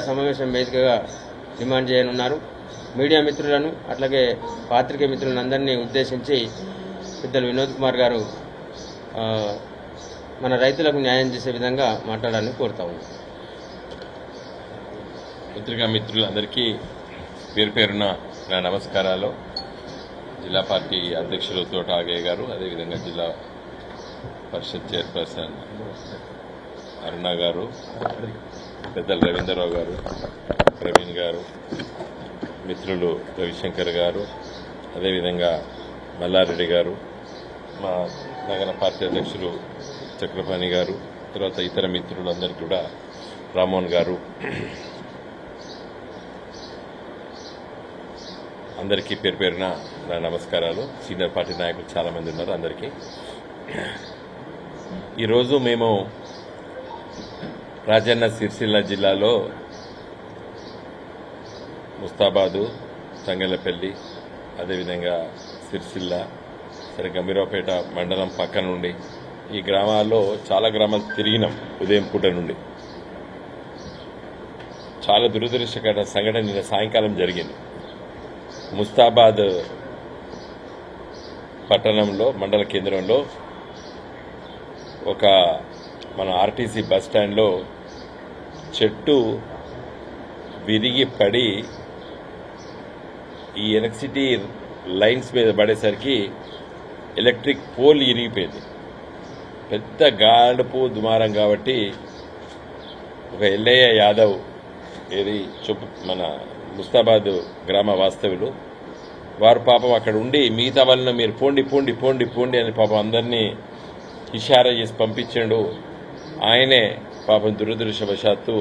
సమావేశం వేదికగా డిమాండ్ చేయనున్నారు. మీడియా మిత్రులను అట్లాగే పాత్రికేయ మిత్రులను అందరినీ ఉద్దేశించి పెద్దలు వినోద్ కుమార్ గారు మన రైతులకు న్యాయం చేసే విధంగా మాట్లాడాలని కోరుతా ఉన్నాం. పత్రికా మిత్రులందరికీ పేరు పేరున నా నమస్కారాలు. జిల్లా పార్టీ అధ్యక్షులు తోట ఆగయ్య గారు, అదేవిధంగా జిల్లా పరిషత్ చైర్పర్సన్ అరుణ గారు, పెద్దలు రవీంద్రరావు గారు, ప్రవీణ్ గారు, మిత్రులు రవిశంకర్ గారు, అదేవిధంగా మల్లారెడ్డి గారు, మా నగర పార్టీ అధ్యక్షులు చక్రపాణి గారు, తర్వాత ఇతర మిత్రులందరూ కూడా రామోహన్ గారు, అందరికీ పేరు పేరున నా నమస్కారాలు. సీనియర్ పార్టీ నాయకులు చాలా మంది ఉన్నారు. అందరికీ ఈరోజు మేము రాజన్న సిరిసిల్ల జిల్లాలో ముస్తాబాదు, తంగళ్లపల్లి, అదేవిధంగా సిరిసిల్ల, గంభీరావుపేట మండలం పక్క నుండి ఈ గ్రామాల్లో చాలా గ్రామాలు తిరిగినాం. ఉదయం పూట నుండి చాలా దురదృష్టకర సంఘటన నిన్న సాయంకాలం జరిగింది. ముస్తాబాద్ పట్టణంలో మండల కేంద్రంలో ఒక మన ఆర్టీసీ బస్ స్టాండ్లో చెట్టు విరిగి పడి ఈ ఎలక్ట్రిసిటీ లైన్స్ మీద పడేసరికి ఎలక్ట్రిక్ పోల్ ఇరిగిపోయింది. పెద్ద గాడుపు దుమారం కాబట్టి ఒక ఎల్లయ్య యాదవ్ మన ముస్తాబాద్ గ్రామ వాస్తవ్యులు వారు పాపం అక్కడ ఉండి మిగతా వాళ్ళని మీరు పోండి పోండి పోండి పోండి అని పాపం అందరినీ ఇషారా చేసి పంపించాడు. ఆయనే పాపం దురదృష్టవశాత్తు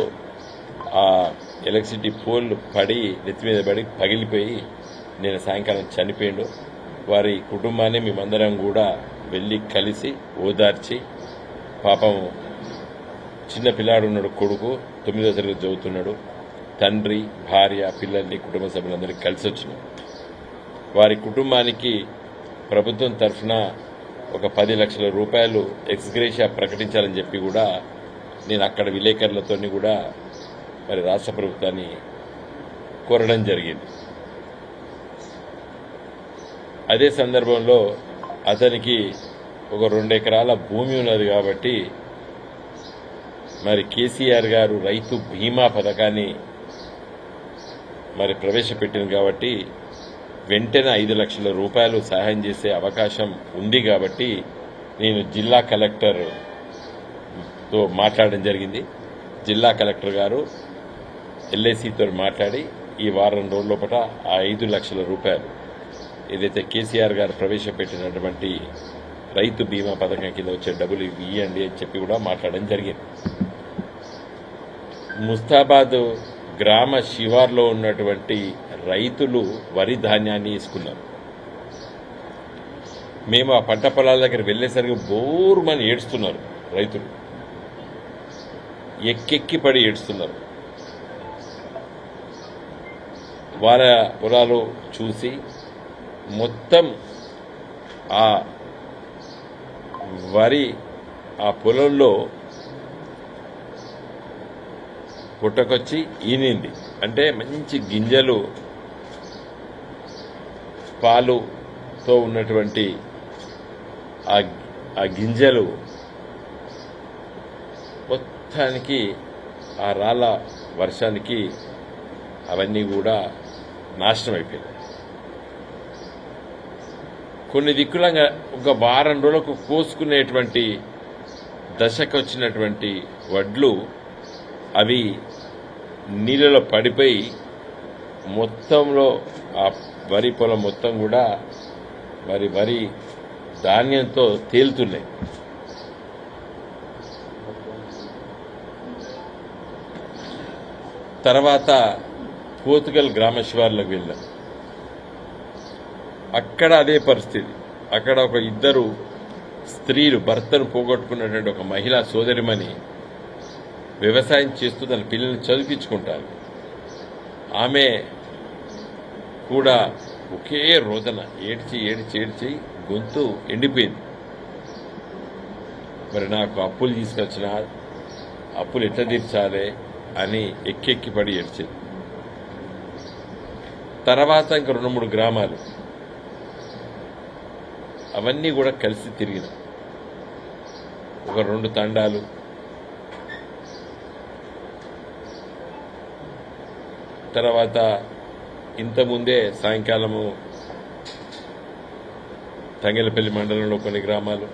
ఆ ఎలక్ట్రిసిటీ పోల్ పడి నెత్తి మీద పడి పగిలిపోయి నేను సాయంకాలం చనిపోయాడు. వారి కుటుంబాన్ని మేమందరం కూడా వెళ్లి కలిసి ఓదార్చి, పాపం చిన్న పిల్లాడు ఉన్నాడు, కొడుకు 9వ తరగతి చదువుతున్నాడు, తండ్రి, భార్య, పిల్లల్ని, కుటుంబ సభ్యులందరికీ కలిసి వచ్చినాం. వారి కుటుంబానికి ప్రభుత్వం తరఫున ఒక 10 లక్షల రూపాయలు ఎక్స్గ్రేషియా ప్రకటించాలని చెప్పి కూడా నేను అక్కడ విలేకరులతో కూడా మరి రాష్ట్ర ప్రభుత్వాన్ని కోరడం జరిగింది. అదే సందర్భంలో అతనికి ఒక 2 ఎకరాల భూమి ఉన్నది కాబట్టి మరి కేసీఆర్ గారు రైతు బీమా పథకాన్ని మరి ప్రవేశపెట్టింది కాబట్టి వెంటనే 5 లక్షల రూపాయలు సహాయం చేసే అవకాశం ఉంది కాబట్టి నేను జిల్లా కలెక్టర్తో మాట్లాడడం జరిగింది. జిల్లా కలెక్టర్ గారు ఎల్ఐసితో మాట్లాడి ఈ వారం రోజుల లోపల ఆ 5 లక్షల రూపాయలు ఏదైతే కేసీఆర్ గారు ప్రవేశపెట్టినటువంటి రైతు బీమా పథకం కింద వచ్చే డబ్బులు ఇవ్వండి అని చెప్పి కూడా మాట్లాడడం జరిగింది. ముస్తాబాద్ గ్రామ శివార్లో ఉన్నటువంటి రైతులు వరి ధాన్యాన్ని తీసుకున్నారు. మేము ఆ పంట పొలాల దగ్గర వెళ్లేసరికి బోరుమని ఏడుస్తున్నారు. రైతులు ఎక్కెక్కి పడి ఏడుస్తున్నారు. వారి పొలాలు చూసి మొత్తం ఆ వరి ఆ పొలంలో పుట్టకొచ్చి ఈనింది. అంటే మంచి గింజలు పాలుతో ఉన్నటువంటి ఆ గింజలు మొత్తానికి ఆ రాళ్ల వర్షానికి అవన్నీ కూడా నాశనం అయిపోయింది. కొన్ని దిక్కులంగా ఒక వారం రోజులకు కోసుకునేటువంటి దశకు వచ్చినటువంటి వడ్లు అవి నీళ్ళలో పడిపోయి మొత్తంలో ఆ వరి పొలం మొత్తం కూడా వరి ధాన్యంతో తేలుతున్నాయి. తర్వాత పోతుగల్ గ్రామ శివార్లకు వెళ్ళాం. అక్కడ అదే పరిస్థితి. అక్కడ ఒక 2 స్త్రీలు భర్తను పోగొట్టుకున్నటువంటి ఒక మహిళా సోదరిమణి వ్యవసాయం చేస్తూ తన పిల్లల్ని చదివించుకుంటారు. ఆమె కూడా ఒకే రోజున ఏడ్చి ఏడ్చి ఏడ్చి గొంతు ఎండిపోయింది. మరి నాకు అప్పులు తీసుకొచ్చిన అప్పులు ఎట్లా తీర్చాలి, అని ఎక్కెక్కి పడి ఏడ్చింది. తర్వాత ఇంక 2-3 గ్రామాలు అవన్నీ కూడా కలిసి తిరిగిన ఒక 2 తండాలు, తర్వాత ఇంతకుముందే సాయంకాలము తంగెలపల్లి మండలంలో కొన్ని గ్రామాలు,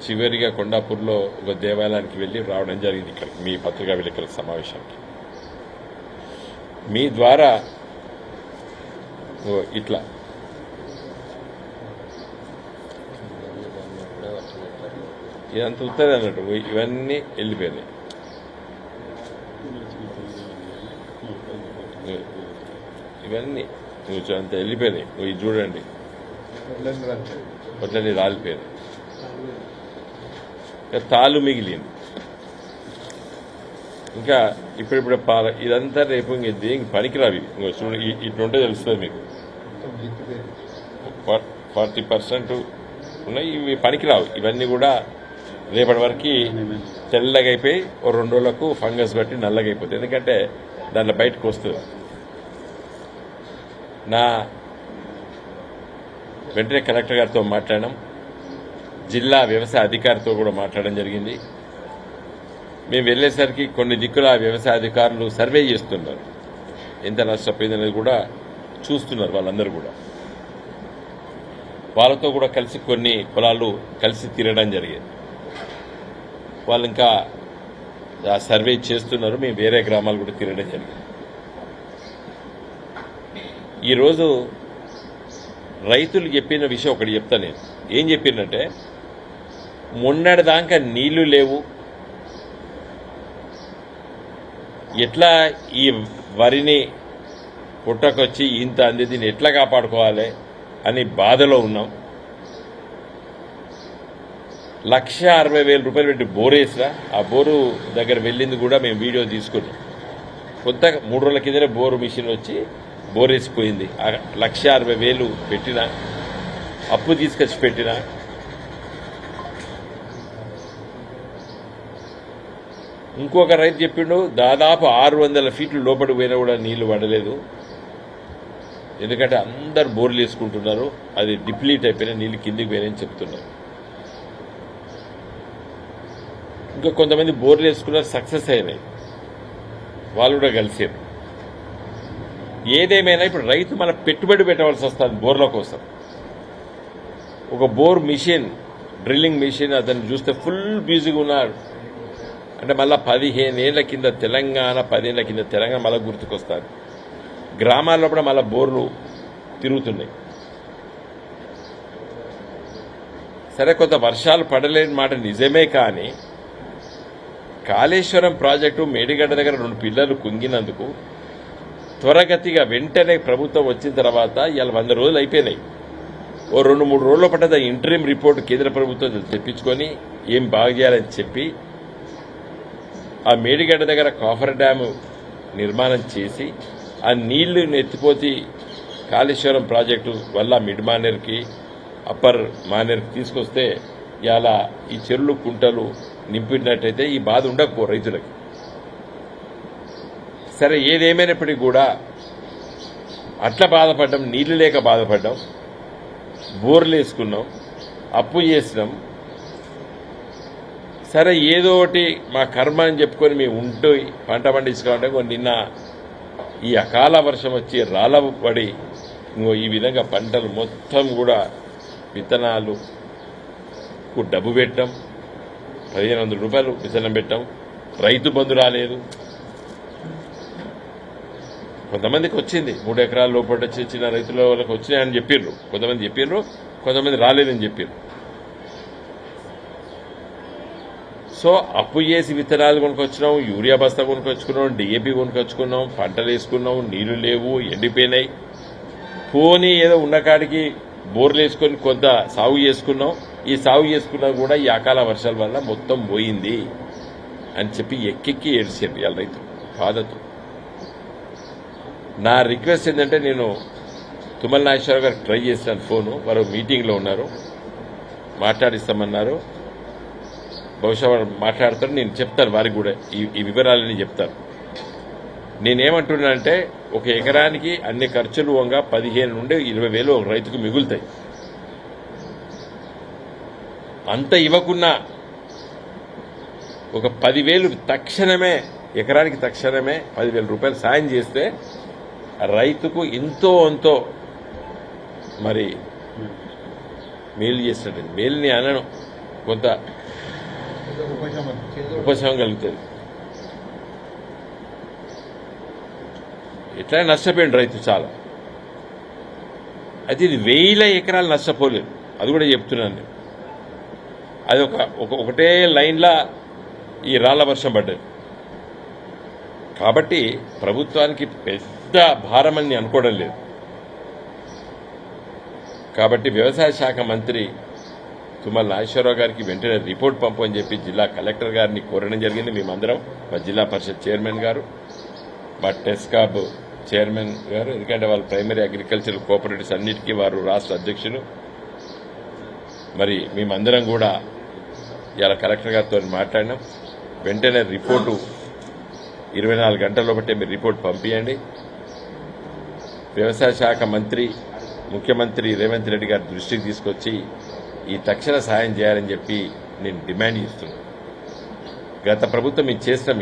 చివరిగా కొండాపూర్లో ఒక దేవాలయానికి వెళ్ళి రావడం జరిగింది. ఇక్కడ మీ పత్రికా విలేకరుల సమావేశానికి మీ ద్వారా ఇట్లా ఇదంతా ఉత్తది అన్నట్టు ఇవన్నీ వెళ్ళిపోయినాయి. ఇవన్నీ అంత వెళ్ళిపోయినాయి. ఇది చూడండి, వడ్లన్నీ రాలిపోయినాయి, తాళ్ళు మిగిలింది. ఇంకా ఇప్పుడిప్పుడు ఇదంతా రేపు దేనికి పనికిరావి. చూడండి, ఇట్లుంటే తెలుస్తుంది మీకు. 40% ఉన్నాయి, ఇవి పనికిరావు. ఇవన్నీ కూడా రేపటి వరకు తెల్లగా అయిపోయి 2 రోజులకు ఫంగస్ బట్టి నల్లగా అయిపోతుంది. ఎందుకంటే దాంట్లో బయటకు వస్తుంది. వెంటనే కలెక్టర్ గారితో మాట్లాడడం, జిల్లా వ్యవసాయ అధికారితో కూడా మాట్లాడడం జరిగింది. మేము వెళ్లేసరికి కొన్ని దిక్కుల వ్యవసాయ అధికారులు సర్వే చేస్తున్నారు, ఎంత నష్టపోయిందనేది కూడా చూస్తున్నారు. వాళ్ళందరూ కూడా వాళ్ళతో కూడా కలిసి కొన్ని పొలాలు కలిసి తిరగడం జరిగింది. వాళ్ళు ఇంకా ఆ సర్వే చేస్తున్నారు. మేము వేరే గ్రామాలు కూడా తిరగడం జరిగింది. ఈరోజు రైతులు చెప్పిన విషయం ఒకటి చెప్తా నేను. ఏం చెప్పిందంటే, మొన్నటిదాకా నీళ్లు లేవు, ఎట్లా ఈ వరిని పుట్టకొచ్చి ఇంత అంది, దీన్ని ఎట్లా కాపాడుకోవాలి అని బాధలో ఉన్నాం. 1,60,000 రూపాయలు పెట్టి బోరేసినా, ఆ బోరు దగ్గర వెళ్ళింది కూడా మేము వీడియో తీసుకున్నాం. కొత్తగా 3 రోజుల కిందనే బోరు మిషన్ వచ్చి బోరేసిపోయింది. 1,60,000 పెట్టినా, అప్పు తీసుకొచ్చి పెట్టినా, ఇంకొక రైతు చెప్పిండు దాదాపు 600 ఫీట్లు లోపలికి పోయినా కూడా నీళ్లు పడలేదు. ఎందుకంటే అందరు బోర్లు వేసుకుంటున్నారు, అది డిప్లీట్ అయిపోయినా నీళ్లు కిందికి పోయినాయని చెప్తున్నారు. ఇంకా కొంతమంది బోర్లు వేసుకున్నారు, సక్సెస్ అయినాయి, వాళ్ళు కూడా కలిసారు. ఏదేమైనా ఇప్పుడు రైతు మన పెట్టుబడి పెట్టవలసి వస్తుంది బోర్ల కోసం. ఒక బోర్ మిషన్, డ్రిల్లింగ్ మిషన్, అతను చూస్తే ఫుల్ బిజీగా ఉన్నాడు. అంటే మళ్ళీ 15 ఏళ్ల కింద తెలంగాణ, 10 ఏళ్ల కింద తెలంగాణ మళ్ళీ గుర్తుకొస్తారు. గ్రామాల్లో కూడా మళ్ళీ బోర్లు తిరుగుతున్నాయి. సరే, కొంత వర్షాలు పడలేని మాట నిజమే, కానీ కాళేశ్వరం ప్రాజెక్టు మేడిగడ్డ దగ్గర 2 పిల్లలు కుంగినందుకు త్వరగతిగా వెంటనే ప్రభుత్వం వచ్చిన తర్వాత ఇవాళ 100 రోజులు అయిపోయినాయి. ఓ 2-3 రోజుల పట్ల ఇంటరిమ్ రిపోర్ట్ కేంద్ర ప్రభుత్వం తెప్పించుకొని ఏం బాగు చేయాలని చెప్పి ఆ మేడిగడ్డ దగ్గర కాఫర్ డ్యాము నిర్మాణం చేసి ఆ నీళ్లు ఎత్తిపోతి కాళేశ్వరం ప్రాజెక్టు వల్ల మిడ్ మానేర్కి, అప్పర్ మానేర్కి తీసుకొస్తే ఇలా ఈ చెరువులు కుంటలు నింపినట్టయితే ఈ బాధ ఉండకపో రైతులకి. సరే, ఏదేమైనప్పటికీ కూడా అట్లా బాధపడ్డాం, నీళ్లు లేక బాధపడ్డాం, బోర్లు వేసుకున్నాం, అప్పు చేసినాం. సరే, ఏదో ఒకటి మా కర్మ అని చెప్పుకొని మేము ఉంటూ పంట పండించుకోవాలంటే నిన్న ఈ అకాల వర్షం వచ్చి రాళ్ళ పడి ఈ విధంగా పంటలు మొత్తం కూడా విత్తనాలు డబ్బు పెట్టాం, 1,500 రూపాయలు విత్తనం పెట్టాం. రైతు బంధు రాలేదు. కొంతమందికి వచ్చింది, 3 ఎకరాల లోపల చిన్న రైతుల వాళ్ళకి వచ్చినాయని చెప్పిర్రు, కొంతమంది చెప్పిర్రు, కొంతమంది రాలేదని చెప్పిర్రు. సో అప్పు చేసి విత్తనాలు కొనుకొచ్చినాం, యూరియా బస్తా కొనుకొచ్చుకున్నాం, డిఏపి కొనుకొచ్చుకున్నాం, పంటలు వేసుకున్నాం, నీళ్లు లేవు, ఎండిపోయినాయి. పోనీ ఏదో ఉన్నకాడికి బోర్లు వేసుకొని కొంత సాగు చేసుకున్నాం. ఈ సాగు చేసుకున్నా కూడా ఈ అకాల వర్షాల వల్ల మొత్తం పోయింది అని చెప్పి ఎక్కెక్కి ఏడ్చారు ఇవాళ రైతు బాధతో. నా రిక్వెస్ట్ ఏంటంటే, నేను తుమ్మల నాగేశ్వరరావు గారికి ట్రై చేసినాను ఫోను, వారు మీటింగ్లో ఉన్నారు, మాట్లాడిస్తామన్నారు. బహుశా వాళ్ళు మాట్లాడతారు, నేను చెప్తాను వారికి కూడా ఈ వివరాలన్నీ చెప్తాను. నేనేమంటున్నానంటే ఒక ఎకరానికి అన్ని ఖర్చులు వంగా 15 నుండి 20 వేలు ఒక రైతుకు మిగులుతాయి. అంత ఇవ్వకున్నా ఒక 10,000 తక్షణమే, ఎకరానికి తక్షణమే 10,000 రూపాయలు సాయం చేస్తే రైతుకు ఎంతో అంతో మరి మేలు చేసినట్టు. మేలుని అనను, కొంత ఉపశమనం కలుగుతుంది. ఎట్లా నష్టపోయింది రైతు చాలా. అయితే ఇది 1000 ఎకరాలు నష్టపోలేదు, అది కూడా చెప్తున్నాను నేను. అది ఒకటే లైన్లా ఈ రాళ్ల వర్షం పడ్డది. కాబట్టి ప్రభుత్వానికి పెద్ద భారమని అనుకోవడం లేదు. కాబట్టి వ్యవసాయ శాఖ మంత్రి తుమ్మల నాగేశ్వరరావు గారికి వెంటనే రిపోర్ట్ పంపని చెప్పి జిల్లా కలెక్టర్ గారిని కోరడం జరిగింది. మేమందరం, మా జిల్లా పరిషత్ చైర్మన్ గారు, మా టెస్కాబ్ చైర్మన్ గారు, ఎందుకంటే వాళ్ళు ప్రైమరీ అగ్రికల్చరల్ కోఆపరేటివ్స్ అన్నిటికీ వారు రాష్ట్ర అధ్యక్షులు. మరి మేమందరం కూడా ఇలా కలెక్టర్ గారితో మాట్లాడినాం. వెంటనే రిపోర్టు 24 గంటల్లో బట్టే మీరు రిపోర్ట్ పంపించండి. వ్యవసాయ శాఖ మంత్రి ముఖ్యమంత్రి రేవంత్ రెడ్డి గారి దృష్టికి తీసుకొచ్చి ఈ తక్షణ సాయం చేయాలని చెప్పి నేను డిమాండ్ చేస్తున్నాను. గత ప్రభుత్వం మేము చేస్తాం,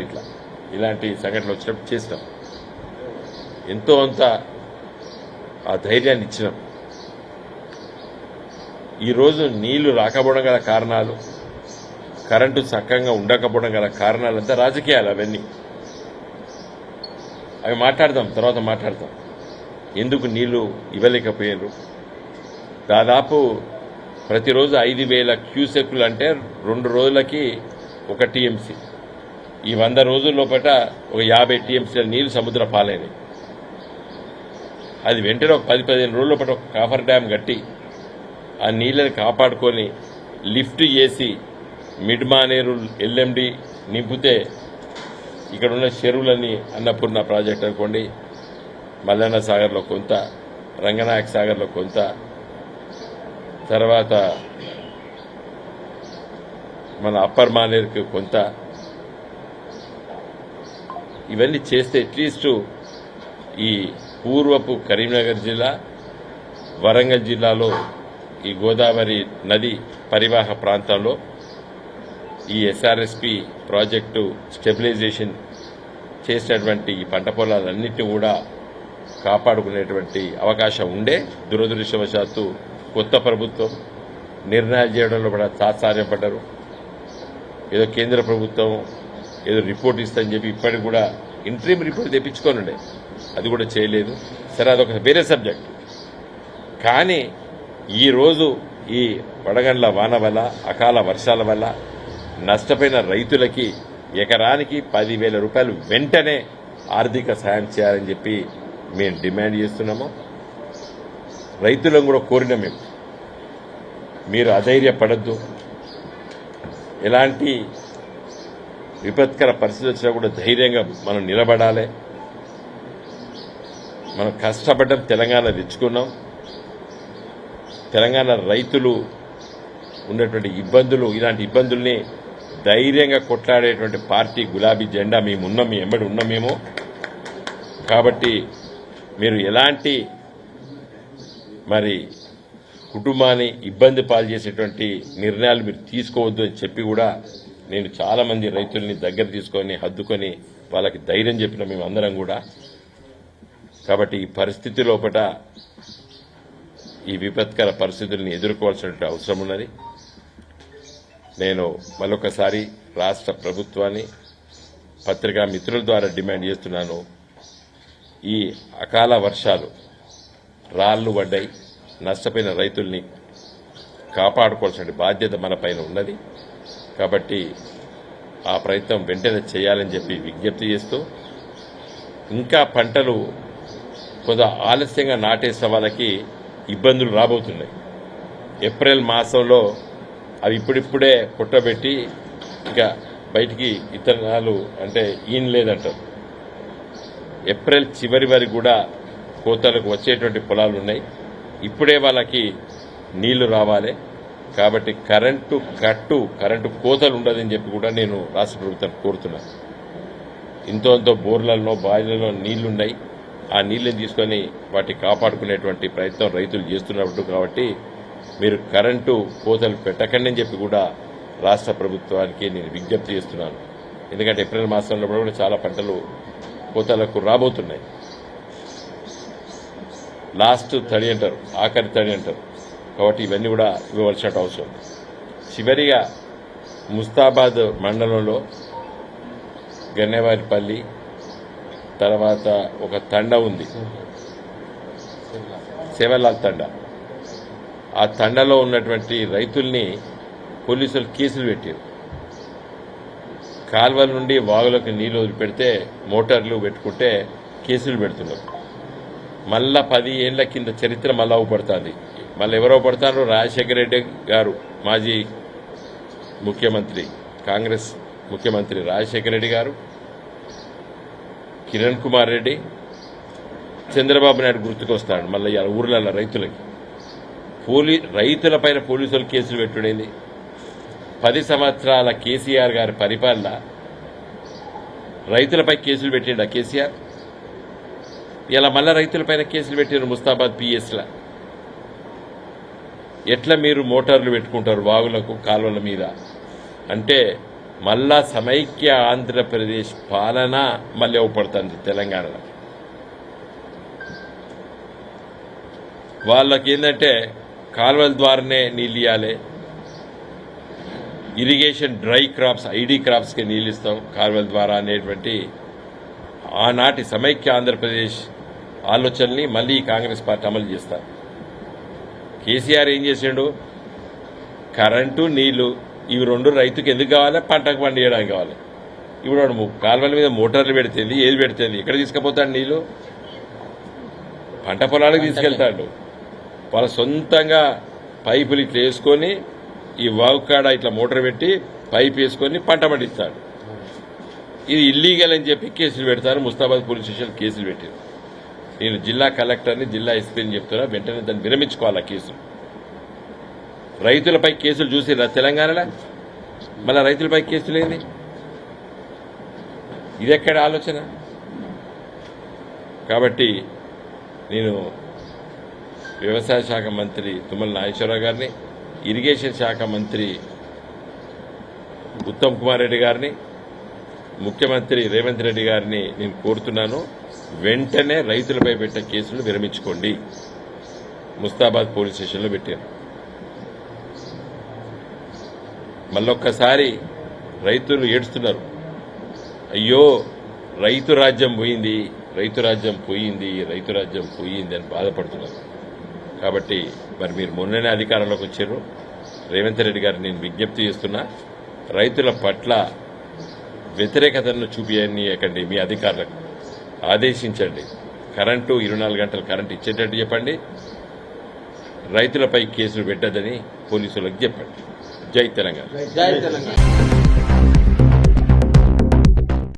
ఇలాంటి సంఘటనలు వచ్చినప్పుడు చేస్తాం. ఎంతో అంత ఆ ధైర్యాన్ని ఇచ్చినాం. ఈరోజు నీళ్లు రాకపోవడం గల కారణాలు, కరెంటు చక్కగా ఉండకపోవడం గల కారణాలంతా రాజకీయాలు. అవన్నీ అవి మాట్లాడదాం, తర్వాత మాట్లాడతాం. ఎందుకు నీళ్లు ఇవ్వలేకపోయారు? దాదాపు ప్రతిరోజు 5,000 క్యూసెక్కులు అంటే 2 రోజులకి 1 టీఎంసీ. ఈ 100 రోజుల లోపల ఒక 50 టీఎంసీల నీళ్లు సముద్ర పాలైనవి. అది వెంటనే ఒక 10-15 రోజుల లోపల ఒక కాఫర్ డ్యామ్ కట్టి ఆ నీళ్ళని కాపాడుకొని లిఫ్ట్ చేసి మిడ్ మానేరు ఎల్ఎండి నింపితే ఇక్కడున్న చెరువులన్నీ అన్నపూర్ణ ప్రాజెక్ట్ అనుకోండి, మల్లన్న సాగర్లో కొంత, రంగనాయక సాగర్లో కొంత, తర్వాత మన అప్పర్ మానేరుకి కొంత, ఇవన్నీ చేస్తే అట్లీస్ట్ ఈ పూర్వపు కరీంనగర్ జిల్లా, వరంగల్ జిల్లాలో ఈ గోదావరి నది పరివాహ ప్రాంతంలో ఈ ఎస్ఆర్ఎస్పి ప్రాజెక్టు స్టెబిలైజేషన్ చేసినటువంటి ఈ పంట పొలాలన్నింటినీ కూడా కాపాడుకునేటువంటి అవకాశం ఉండే. దురదృష్టవశాత్తు కొత్త ప్రభుత్వం నిర్ణయాలు చేయడంలో కూడా తాత్సార్యపడ్డారు. ఏదో కేంద్ర ప్రభుత్వం ఏదో రిపోర్ట్ ఇస్తుందని చెప్పి ఇప్పటికి కూడా ఇంట్రీమ్ రిపోర్ట్ తెప్పించుకొని ఉండే, అది కూడా చేయలేదు. సరే, అదొక వేరే సబ్జెక్ట్. కానీ ఈరోజు ఈ వడగండ్ల వాన వల్ల, అకాల వర్షాల వల్ల నష్టపోయిన రైతులకి ఎకరానికి 10,000 రూపాయలు వెంటనే ఆర్థిక సాయం చేయాలని చెప్పి మేము డిమాండ్ చేస్తున్నాము. రైతులను కూడా కోరిన మీరు అధైర్యపడద్దు. ఎలాంటి విపత్కర పరిస్థితి వచ్చినా కూడా ధైర్యంగా మనం నిలబడాలి. మనం కష్టపడ్డం, తెలంగాణ తెచ్చుకున్నాం. తెలంగాణ రైతులు ఉన్నటువంటి ఇబ్బందులు, ఇలాంటి ఇబ్బందుల్ని ధైర్యంగా కొట్లాడేటువంటి పార్టీ గులాబీ జెండా మేమున్నాం, మీ ఎంబడి ఉన్నాం మేము. కాబట్టి మీరు ఎలాంటి మరి కుటుంబాన్ని ఇబ్బంది పాలు చేసేటువంటి నిర్ణయాలు మీరు తీసుకోవద్దు అని చెప్పి కూడా నేను చాలా మంది రైతుల్ని దగ్గర తీసుకొని హద్దుకొని వాళ్ళకి ధైర్యం చెప్పిన మేమందరం కూడా. కాబట్టి ఈ పరిస్థితి లోపల ఈ విపత్కర పరిస్థితుల్ని ఎదుర్కోవాల్సిన అవసరం ఉన్నది. నేను మరొకసారి రాష్ట్ర ప్రభుత్వాన్ని, పత్రికా మిత్రుల ద్వారా డిమాండ్ చేస్తున్నాను. ఈ అకాల వర్షాలు, రాళ్లు పడ్డాయి, నష్టపోయిన రైతుల్ని కాపాడుకోవాల్సిన బాధ్యత మన పైన ఉన్నది. కాబట్టి ఆ ప్రయత్నం వెంటనే చేయాలని చెప్పి విజ్ఞప్తి చేస్తూ, ఇంకా పంటలు కొంత ఆలస్యంగా నాటేసిన వాళ్ళకి ఇబ్బందులు రాబోతున్నాయి. ఏప్రిల్ మాసంలో అవి ఇప్పుడిప్పుడే పుట్టబెట్టి ఇంకా బయటికి ఇతనాలు అంటే ఈయన లేదంటారు. ఏప్రిల్ చివరి వరకు కూడా కోతలకు వచ్చేటువంటి పొలాలు ఉన్నాయి. ఇప్పుడే వాళ్ళకి నీళ్లు రావాలి. కాబట్టి కరెంటు కోతలు ఉండదని చెప్పి కూడా నేను రాష్ట్ర ప్రభుత్వాన్ని కోరుతున్నాను. ఇంతో బోర్లలో బావిలలో నీళ్లున్నాయి, ఆ నీళ్ళని తీసుకొని వాటిని కాపాడుకునేటువంటి ప్రయత్నం రైతులు చేస్తున్నట్టు కాబట్టి మీరు కరెంటు కోతలు పెట్టకండి అని చెప్పి కూడా రాష్ట్ర ప్రభుత్వానికి నేను విజ్ఞప్తి చేస్తున్నాను. ఎందుకంటే ఏప్రిల్ మాసంలో కూడా చాలా పంటలు కోతలకు రాబోతున్నాయి. లాస్ట్ తడి అంటారు, ఆఖరి తడి అంటారు. కాబట్టి ఇవన్నీ కూడా ఇవ్వవలసిన అవసరం. చివరిగా ముస్తాబాద్ మండలంలో గన్నేవారిపల్లి తర్వాత ఒక తండ ఉంది, సేవలాల్ తండ. ఆ తండలో ఉన్నటువంటి రైతుల్ని పోలీసులు కేసులు పెట్టారు. కాల్వల నుండి వాగులకు నీళ్లు వదిలిపెడితే మోటార్లు పెట్టుకుంటే కేసులు పెడుతున్నారు. మళ్ళా 10 ఏళ్ల కింద చరిత్ర మళ్ళా అవపడుతుంది. మళ్ళీ ఎవరో పడతారు, రాజశేఖర రెడ్డి గారు మాజీ ముఖ్యమంత్రి, కాంగ్రెస్ ముఖ్యమంత్రి రాజశేఖర రెడ్డి గారు, కిరణ్ కుమార్ రెడ్డి, చంద్రబాబు నాయుడు గుర్తుకొస్తాడు. మళ్ళీ ఊర్లలో రైతులకి రైతులపైన పోలీసులు కేసులు పెట్టుడైంది. 10 సంవత్సరాల కేసీఆర్ గారి పరిపాలన రైతులపై కేసులు పెట్టిండు ఆ కేసీఆర్. ఇలా మళ్ళా రైతులపైన కేసులు పెట్టారు ముస్తాబాద్ పిఎస్లా. ఎట్లా మీరు మోటార్లు పెట్టుకుంటారు వాగులకు కాలువల మీద అంటే మళ్ళా సమైక్య ఆంధ్రప్రదేశ్ పాలన మళ్ళీ అవపడుతుంది తెలంగాణలో. వాళ్ళకి ఏంటంటే కాలువల ద్వారానే నీళ్ళు ఇవ్వాలి, ఇరిగేషన్ డ్రై క్రాప్స్ ఐడి క్రాప్స్కి నీళ్ళు ఇస్తాం కాలువల ద్వారా అనేటువంటి ఆనాటి సమైక్య ఆంధ్రప్రదేశ్ ఆలోచనని మళ్ళీ కాంగ్రెస్ పార్టీ అమలు చేస్తారు. కేసీఆర్ ఏం చేసిండు, కరెంటు నీళ్లు ఇవి రెండు రైతుకి ఎందుకు కావాలి, పంటకు పండియడానికి కావాలి. ఇప్పుడు వాడు కాలువల మీద మోటార్లు పెడుతుంది, ఏది పెడుతుంది, ఎక్కడ తీసుకుపోతాడు నీళ్లు? పంట పొలాలకు తీసుకెళ్తాడు. వాళ్ళ సొంతంగా పైపులు ఇట్లా వేసుకొని ఈ వాగు కాడ ఇట్లా మోటార్ పెట్టి పైప్ వేసుకొని పంట పండిస్తాడు. ఇది ఇల్లీగల్ అని చెప్పి కేసులు పెడతారు. ముస్తాబాద్ పోలీస్ స్టేషన్ కేసులు పెట్టారు. నేను జిల్లా కలెక్టర్ని, జిల్లా ఎస్పీని చెప్తున్నా, వెంటనే దాన్ని విరమించుకోవాలి. ఆ కేసులు రైతులపై కేసులు చూసిరా తెలంగాణలో, మళ్ళీ రైతులపై కేసులు ఏంది? ఇదెక్కడ ఆలోచన? కాబట్టి నేను వ్యవసాయ శాఖ మంత్రి తుమ్మల నాగేశ్వరరావు గారిని, ఇరిగేషన్ శాఖ మంత్రి ఉత్తమ్ కుమార్ రెడ్డి గారిని, ముఖ్యమంత్రి రేవంత్ రెడ్డి గారిని నేను కోరుతున్నాను, వెంటనే రైతులపై పెట్టే కేసులు విరమించుకోండి. ముస్తాబాద్ పోలీస్ స్టేషన్లో పెట్టారు. మళ్ళొక్కసారి రైతులు ఏడుస్తున్నారు, అయ్యో రైతు రాజ్యం పోయింది, రైతు రాజ్యం పోయింది, రైతు రాజ్యం పోయింది అని బాధపడుతున్నారు. కాబట్టి మరి మీరు మొన్ననే అధికారంలోకి వచ్చారు. రేవంత్ రెడ్డి గారిని నేను విజ్ఞప్తి చేస్తున్నా, రైతుల పట్ల వ్యతిరేకతను చూపించకండి. మీ అధికారులకు ఆదేశించండి. కరెంటు 24 గంటలు కరెంటు ఇచ్చేటట్టు చెప్పండి. రైతులపై కేసులు పెట్టదని పోలీసులకు చెప్పండి. జై తెలంగాణ. జై తెలంగాణ.